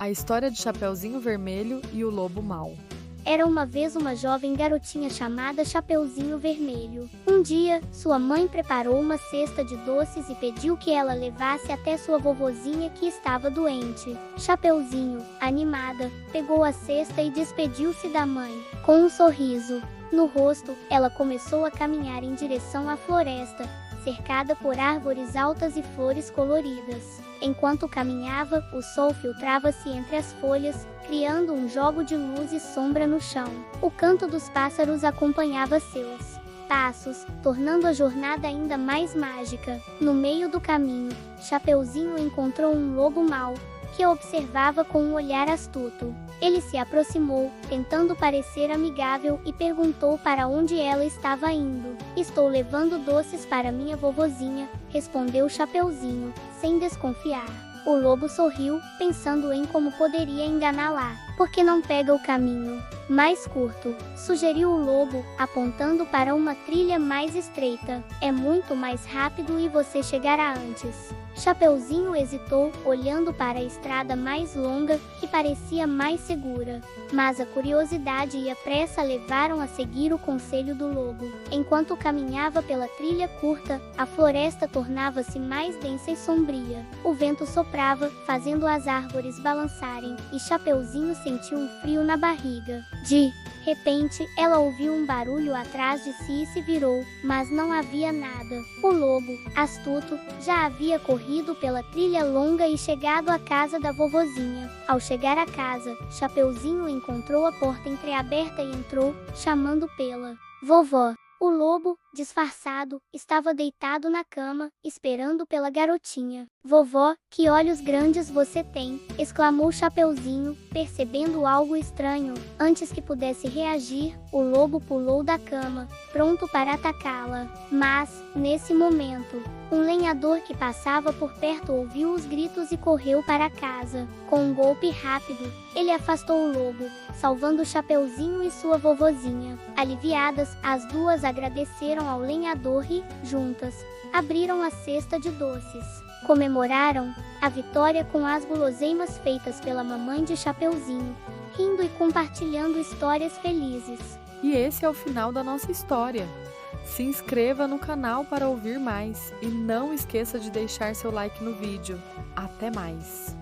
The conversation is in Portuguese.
A história de Chapeuzinho Vermelho e o Lobo Mau. Era uma vez uma jovem garotinha chamada Chapeuzinho Vermelho. Um dia, sua mãe preparou uma cesta de doces e pediu que ela levasse até sua vovozinha que estava doente. Chapeuzinho, animada, pegou a cesta e despediu-se da mãe. Com um sorriso no rosto, ela começou a caminhar em direção à floresta, cercada por árvores altas e flores coloridas. Enquanto caminhava, o sol filtrava-se entre as folhas, criando um jogo de luz e sombra no chão. O canto dos pássaros acompanhava seus passos, tornando a jornada ainda mais mágica. No meio do caminho, Chapeuzinho encontrou um lobo mau, que a observava com um olhar astuto. Ele se aproximou, tentando parecer amigável, e perguntou para onde ela estava indo. "Estou levando doces para minha vovozinha", respondeu Chapeuzinho, sem desconfiar. O lobo sorriu, pensando em como poderia enganá-la. "Por que não pega o caminho mais curto?", sugeriu o lobo, apontando para uma trilha mais estreita. "É muito mais rápido e você chegará antes". Chapeuzinho hesitou, olhando para a estrada mais longa, que parecia mais segura. Mas a curiosidade e a pressa levaram a seguir o conselho do lobo. Enquanto caminhava pela trilha curta, a floresta tornava-se mais densa e sombria. O vento soprava, fazendo as árvores balançarem, e Chapeuzinho sentiu um frio na barriga. De repente, ela ouviu um barulho atrás de si e se virou, mas não havia nada. O lobo, astuto, já havia corrido pela trilha longa e chegado à casa da vovozinha. Ao chegar à casa, Chapeuzinho encontrou a porta entreaberta e entrou, chamando pela vovó. O lobo, disfarçado, estava deitado na cama, esperando pela garotinha. "Vovó, que olhos grandes você tem!", exclamou Chapeuzinho, percebendo algo estranho. Antes que pudesse reagir, o lobo pulou da cama, pronto para atacá-la. Mas, nesse momento, um lenhador que passava por perto ouviu os gritos e correu para casa. Com um golpe rápido, ele afastou o lobo, salvando Chapeuzinho e sua vovozinha. Aliviadas, as duas agradeceram ao lenhador e, juntas, abriram a cesta de doces. Comemoraram a vitória com as guloseimas feitas pela mamãe de Chapeuzinho, rindo e compartilhando histórias felizes. E esse é o final da nossa história. Se inscreva no canal para ouvir mais e não esqueça de deixar seu like no vídeo. Até mais!